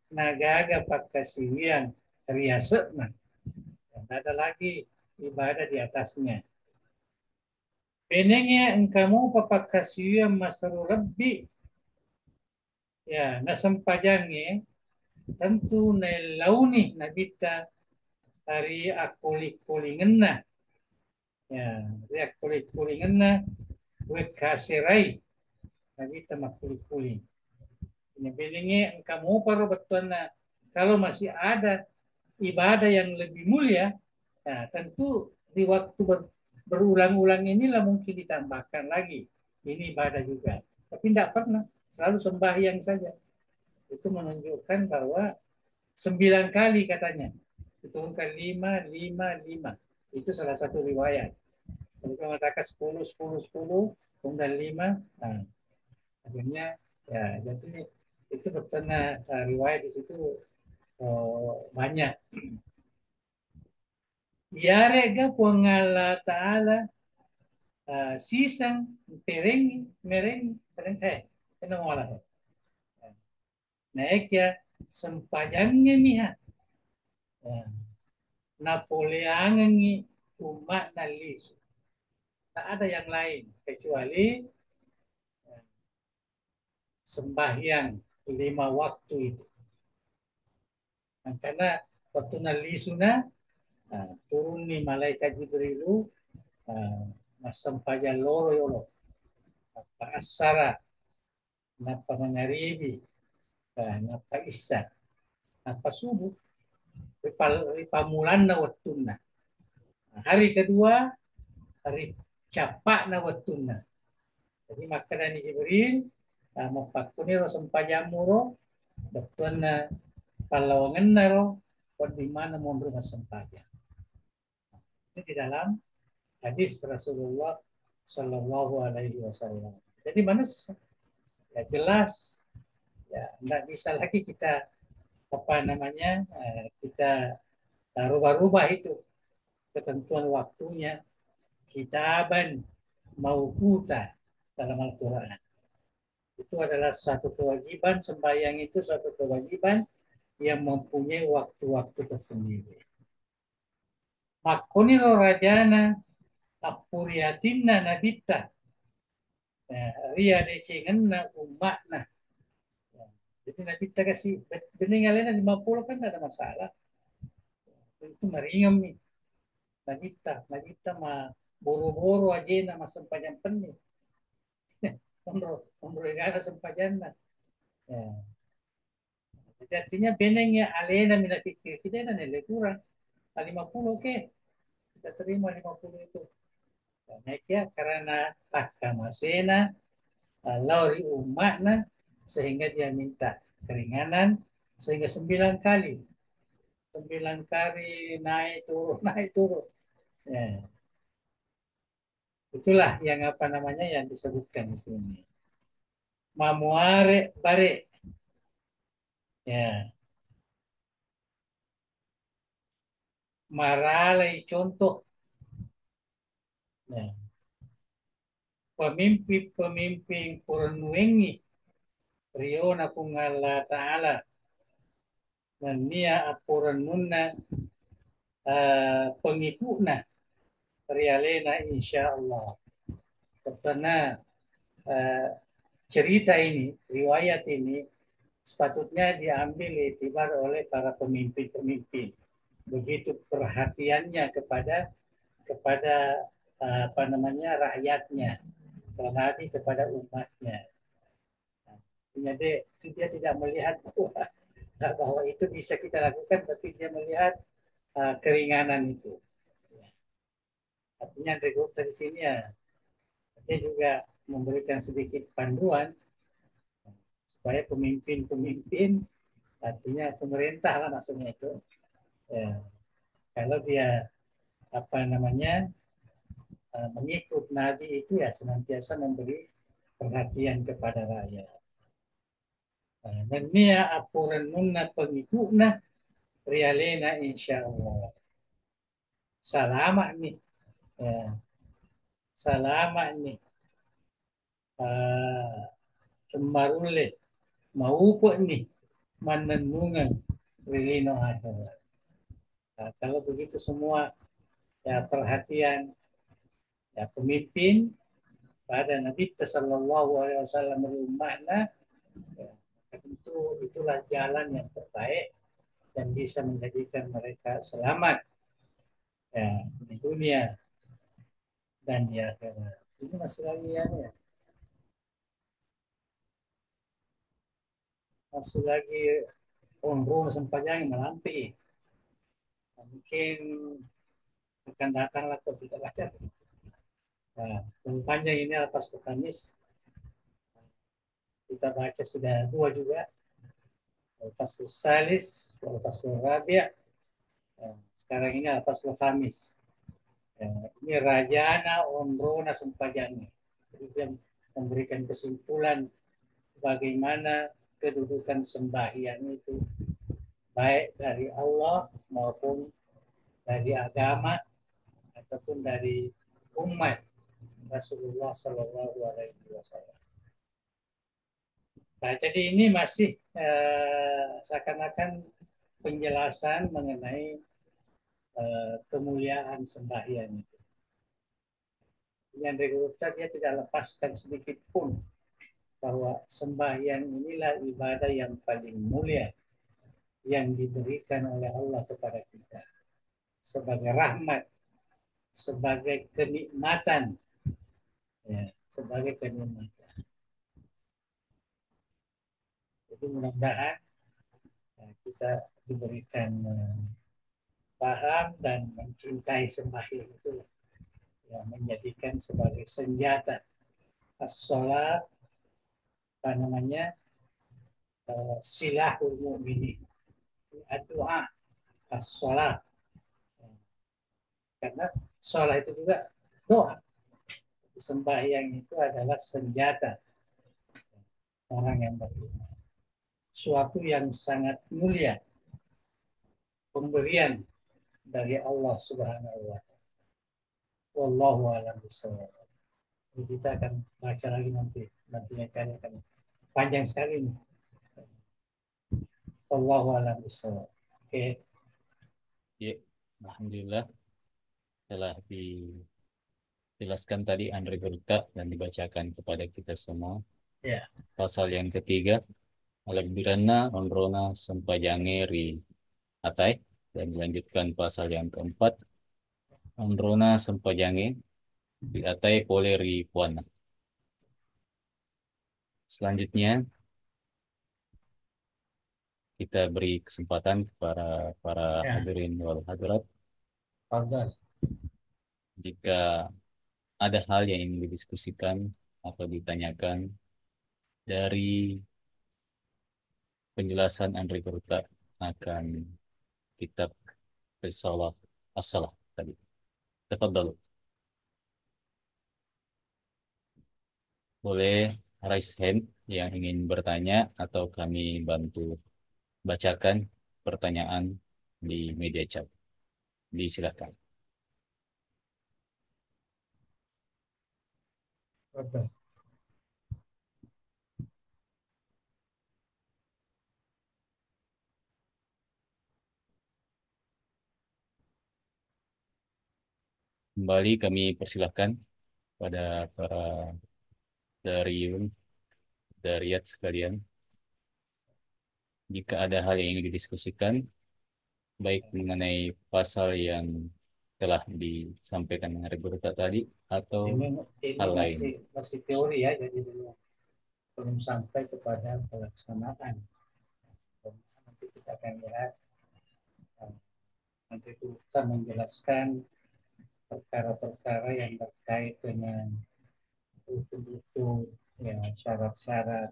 Nagaga pakasiwian riasena. Dan ada lagi ibadah di atasnya. Penengnya engkamu papakasiwian masaru lebih ya nasempajangnya tentu na launi nabita hari akulik-kulingan na ya hari akulik-kulingan na we kasirai nabita makulik-kuling ini bilingnya kamu paru betul na kalau masih ada ibadah yang lebih mulia nah tentu di waktu berulang-ulang inilah mungkin ditambahkan lagi ini ibadah juga tapi tidak pernah selalu sembahyang saja itu menunjukkan bahwa 9 kali katanya. Diturunkan 5, 5, 5. Itu salah satu riwayat. Kalau kita mengatakan 10, 10, 10, kemudian 5. Nah, akhirnya ya jadi itu betulnya riwayat di situ banyak. Yarega pengala ta'ala sisang mereng kenapa malah naik ya sempajangnya miha Napoleongi umat nalisu. Tak ada yang lain kecuali sembahyang 5 waktu itu. Nah, karena waktu nalisuna turun ni malaikat Jibrilu masampajan loro yolo. Asara napa mangaribi napa isya napa subuh pamulan na waktuna. Hari kedua hari capak na waktuna. Jadi maka dari Jibril mapakuni ro sampajamuro betul na palawangan na ro di mana menerima sembahyang. Itu di dalam hadis Rasulullah Shallallahu Alaihi Wasallam. Jadi mana ya jelas ya nggak bisa lagi kita apa namanya kita rubah-rubah itu ketentuan waktunya kitaban mauquta dalam Al-Quran. Itu adalah suatu kewajiban, sembahyang itu suatu kewajiban yang mempunyai waktu-waktu tersendiri. Makunil rajana akuriatinna nabita. Ria decengenna umatna. Jadi nabita kasih bening alena 50 kan tidak ada masalah. Itu meringam nih. Nabita mah boro-boro aja nama sempajan penih. Umroh ada sempajan. Ya. Jadi artinya benengnya alena mina fikir kita dan nilai kurang. 50 oke. Kita terima 50 itu. Naik ya karena akamasena lauri umatna sehingga dia minta keringanan sehingga 9 kali 9 kali naik turun naik turun ya. Itulah yang apa namanya yang disebutkan di sini mamuare bare ya maralai contoh ya. Pemimpin-pemimpin purnuengi riona kungala ta'ala dan nia apuranunna pengikutna rialena insyaallah karena uh, cerita ini riwayat ini sepatutnya diambil itibar oleh para pemimpin-pemimpin begitu perhatiannya kepada apa namanya rakyatnya terhadap kepada umatnya. Jadi dia tidak melihat bahwa itu bisa kita lakukan tapi dia melihat keringanan itu. Artinya regrup dari sini ya dia juga memberikan sedikit panduan supaya pemimpin-pemimpin artinya pemerintah lah maksudnya itu ya, kalau dia apa namanya mengikut Nabi itu ya senantiasa memberi perhatian kepada rakyat. Dan nia apuran nunna pengikutna rialena insya Allah. Salamat nih, ya, salamat nih. Kemarule mau nih menenungan rilino akhirat. Nah, kalau begitu semua ya perhatian ya pemimpin pada Nabi Sallallahu Alaihi Wasallam makna ya, tentu itulah jalan yang terbaik dan bisa menjadikan mereka selamat ya, di dunia dan di akhirat. Ini masih lagi ya, masih lagi umroh sempajang melampi. Nah, mungkin akan datanglah kalau tidak baca. Nah, panjang ini atas ke Kamis kita baca sudah 2 juga. Al-Faslul Salis, Al-Faslul Rabi'. Sekarang ini Al-Faslul Khamis. Ini Rajana Omrona Sempajani. Jadi dia memberikan kesimpulan bagaimana kedudukan sembahyang itu baik dari Allah maupun dari agama ataupun dari umat Rasulullah Shallallahu Alaihi Wasallam. Nah, jadi ini masih seakan-akan penjelasan mengenai kemuliaan sembahyang itu. Yang direkrut dia tidak lepaskan sedikit pun bahwa sembahyang inilah ibadah yang paling mulia yang diberikan oleh Allah kepada kita sebagai rahmat, sebagai kenikmatan, ya, sebagai kenikmatan. Jadi mudah-mudahan kita diberikan paham dan mencintai sembahyang itu yang menjadikan sebagai senjata as-sholat apa namanya silahul mu'minin doa as-sholat. Karena sholat itu juga doa. Sembahyang itu adalah senjata orang yang beriman. Suatu yang sangat mulia, pemberian dari Allah Subhanahu wa taala. Wallahu a'lam bishawab. Kita akan baca lagi nanti akan panjang sekali nih. Wallahu a'lam bishawab. Oke. Ya, alhamdulillah telah dijelaskan tadi Andre Berta dan dibacakan kepada kita semua. Ya. Pasal yang ketiga, Alabirana onrona sempajange ri atai, dan dilanjutkan pasal yang keempat, onrona sempajange ri atai pole ri puana. Selanjutnya kita beri kesempatan kepada para Ya. hadirin wal hadirat Pardon. jika ada hal yang ingin didiskusikan atau ditanyakan dari penjelasan Andre Gurta akan kitab Risalah As-Salah tadi. Tafadhalu. Boleh raise hand yang ingin bertanya atau kami bantu bacakan pertanyaan di media chat. Disilakan. Pardon. Kembali kami persilahkan pada para Dariun, Dariyat sekalian. Jika ada hal yang ingin didiskusikan, baik mengenai pasal yang telah disampaikan oleh Gurta tadi atau Ini hal lain. masih teori ya, jadi belum sampai kepada pelaksanaan. Nanti kita akan lihat, nanti kita menjelaskan perkara-perkara yang terkait dengan hukum-hukum, ya, syarat-syarat,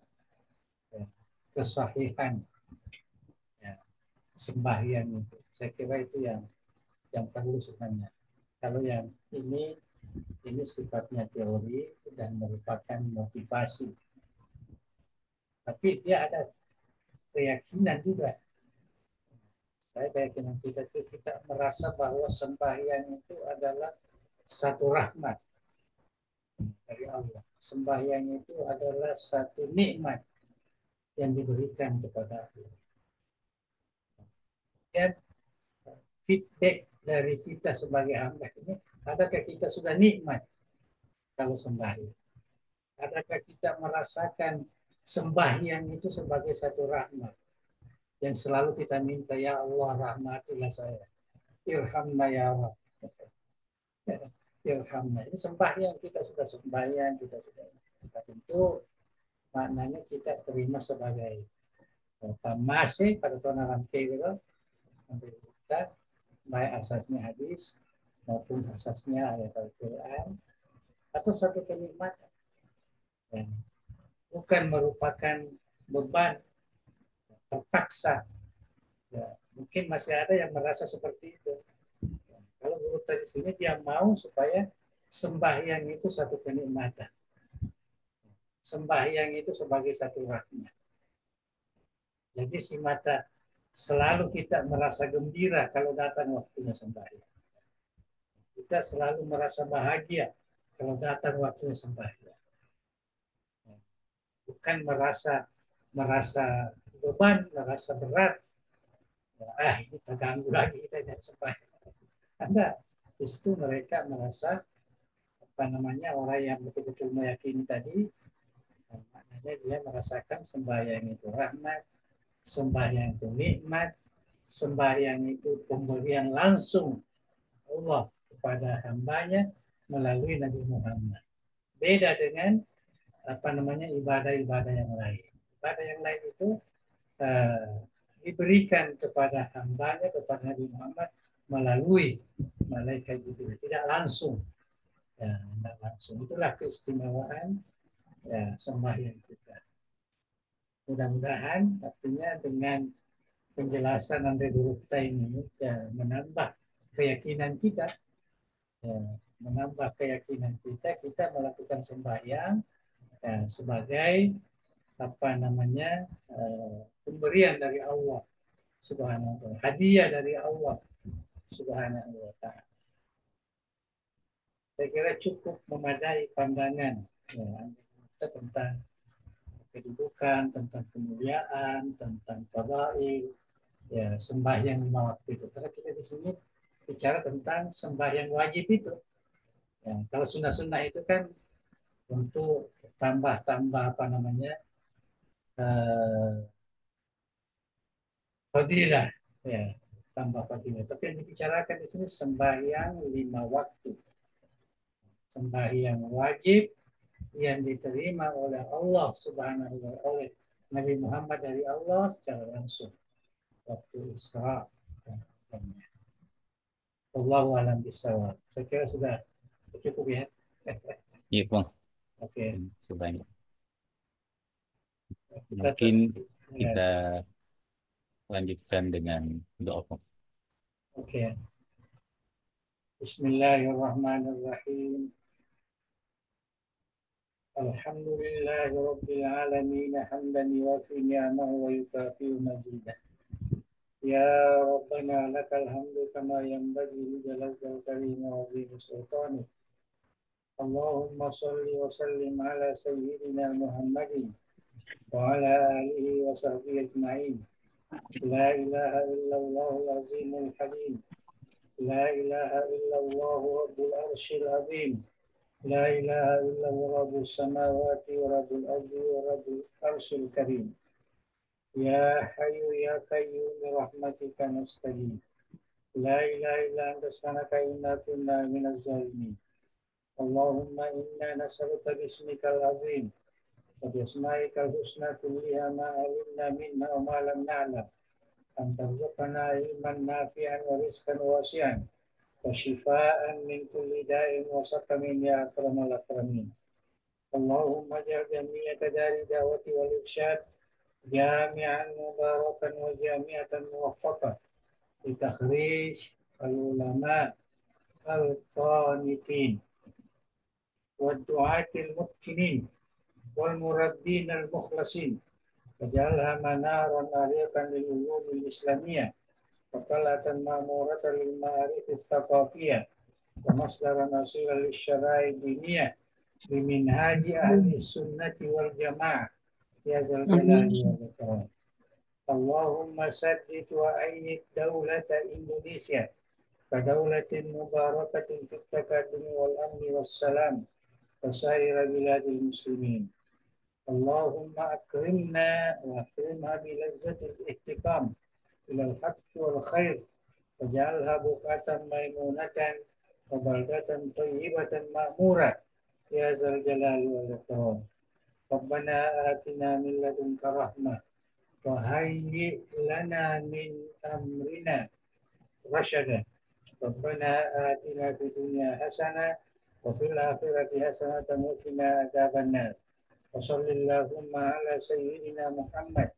ya, kesahihan, ya, sembahyang itu. Saya kira itu yang perlu sebenarnya. Kalau yang ini sifatnya teori dan merupakan motivasi. Tapi dia ada keyakinan juga. Saya keyakinan kita merasa bahwa sembahyang itu adalah satu rahmat dari Allah. Sembahyang itu adalah satu nikmat yang diberikan kepada Allah. Dan feedback dari kita sebagai hamba ini, adakah kita sudah nikmat kalau sembahyang? Adakah kita merasakan sembahyang itu sebagai satu rahmat yang selalu kita minta, ya Allah rahmatilah saya, irhamna ya Allah, irhamna. Ini sembahyang, kita sudah sembahyang, kita sudah, kita tentu maknanya kita terima sebagai masih pada tahun alam gitu, kita baik asasnya hadis maupun asasnya ayat Al-Quran atau satu kenikmatan yang bukan merupakan beban terpaksa. Ya, mungkin masih ada yang merasa seperti itu. Kalau guru tadi sini dia mau supaya sembahyang itu satu kenikmatan, sembahyang itu sebagai satu rahmat. Jadi si mata selalu kita merasa gembira kalau datang waktunya sembahyang. Kita selalu merasa bahagia kalau datang waktunya sembahyang. Bukan merasa merasa beban, merasa berat. Ini terganggu lagi kita jangan sembahyang. Anda justru mereka merasa apa namanya orang yang betul-betul meyakini tadi, maknanya dia merasakan sembahyang itu rahmat, sembahyang itu nikmat, sembahyang itu pemberian langsung Allah kepada hambanya melalui Nabi Muhammad. Beda dengan apa namanya ibadah-ibadah yang lain. Ibadah yang lain itu uh, diberikan kepada hambanya, kepada Nabi Muhammad melalui malaikat Jibril, tidak langsung. Ya, tidak langsung. Itulah keistimewaan ya, sembahyang kita. Mudah-mudahan artinya dengan penjelasan Andre Durukta ini ya, menambah keyakinan kita, ya, menambah keyakinan kita melakukan sembahyang ya, sebagai apa namanya pemberian dari Allah Subhanahu wa taala, hadiah dari Allah Subhanahu wa taala. Saya kira cukup memadai pandangan ya, tentang kedudukan, tentang kemuliaan, tentang fadail, ya sembahyang lima waktu itu. Karena kita di sini bicara tentang sembahyang wajib itu. Ya, kalau sunnah-sunnah itu kan untuk tambah-tambah apa namanya eh, fadilah, ya tambah fadilah. Tapi yang dibicarakan di sini sembahyang lima waktu, sembahyang wajib yang diterima oleh Allah Subhanahu wa taala, oleh Nabi Muhammad dari Allah secara langsung waktu Isra. Allahu alam bisawab. Saya kira sudah cukup ya. Iya, Bang. Oke. Sebanyak. Kita Mungkin ya. kita lanjutkan dengan doa, Bang. Oke. Bismillahirrahmanirrahim. Alhamdulillahi rabbil alamin hamdan yuwafi ni'amahu wa yukafi'u mazidah. Ya Rabbana lakal hamdu kama yanbaghi li jalali karim wa 'azimi sultanik. Allahumma shalli wa sallim ala sayyidina Muhammadin wa ala alihi wa sahbihi ajma'in. La ilaha illallah al-azimul halim. La ilaha illallah rabbul arsyil azim. La ilaha illallah rabbus samawati wa rabbul ardi wa rabbul arsyil karim. Ya hayyu ya qayyum bi rahmatika nastaghith. La ilaha illa anta subhanaka inna kunna minaz zalimin. Allahumma inna nas'aluka bismikal azim wa bi asma'ikal husna kulliha ma 'alimna minha wa ma lam na'lam. An tarzuqana ilman nafi'an wa rizqan wasi'an wa shifaan min kulli da'in wa saqamin ya akramal akramin. Allahumma ja'al jamiyata dari da'wati wal irsyad jami'an mubarakan wa jami'atan muwaffaqah li takhrij al-ulama al-qanitin wa du'atil mutkinin wal murabbin al-mukhlasin wajalha manaran ariqan lil ulumil islamiyah wa qalatan ma'muratan lil ma'arif al-thaqafiyah wa masdaran asilan lil syara'i diniyah biminhaji ahli sunnati wal jamaah ya zal jalali wal ikram. Allahumma saddid wa ayyid dawlata Indonesia kadawlatin mubarakatin fit taqaddum wal amni was salam wa saira biladil muslimin. Allahumma akrimna wa akrimha bi lazzatil ihtikam ila al-haqq wal khair waj'alha buqatan maimunatan wa baldatan tayyibatan ma'mura ya zal jalali wal ikram. Rabbana atina min ladunka rahmah wa hayyi lana min amrina rasyada. Rabbana atina fid dunya hasanah wa fil akhirati hasanah wa qina adzabannar. Wa sallallahu ala sayyidina Muhammad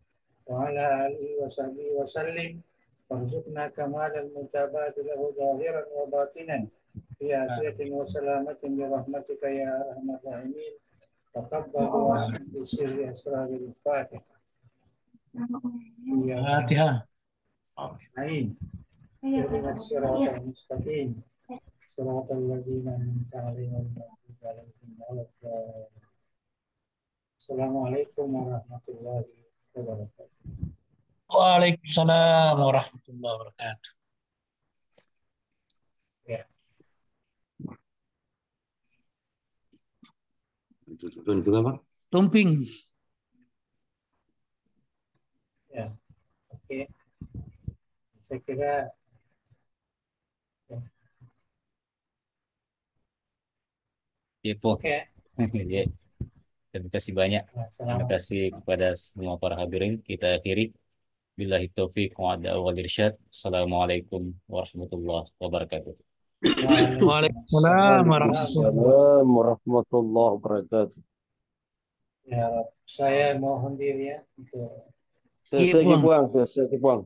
wa ala alihi wa sahbihi wa sallim. Warzuqna kamalal mutabati lahu zahiran wa batinan fi afiyatin wa salamatin bi rahmatika ya arhamar rahimin. Taqabbal wa bi sirri asraril Fatihah. Fatihah. Amin. Ihdina siratal mustaqim. Siratal ladzina an'amta 'alaihim ghairil maghdubi 'alaihim. Assalamualaikum warahmatullahi wabarakatuh. Waalaikumsalam warahmatullahi wabarakatuh. Ya, Itu apa? Tumping. ya, oke. Saya kira ya, Iya, Bang. oke. Iya. Terima kasih banyak. Nah, Terima kasih kepada semua para hadirin. Kita akhiri. Billahi taufiq wa wal irsyad. Assalamualaikum warahmatullahi wabarakatuh. Waalaikumsalam Waalaikumsalam warahmatullahi wabarakatuh. Ya, saya mohon diri ya untuk Iya, Saya Bang. Kipuang, saya Kipuang.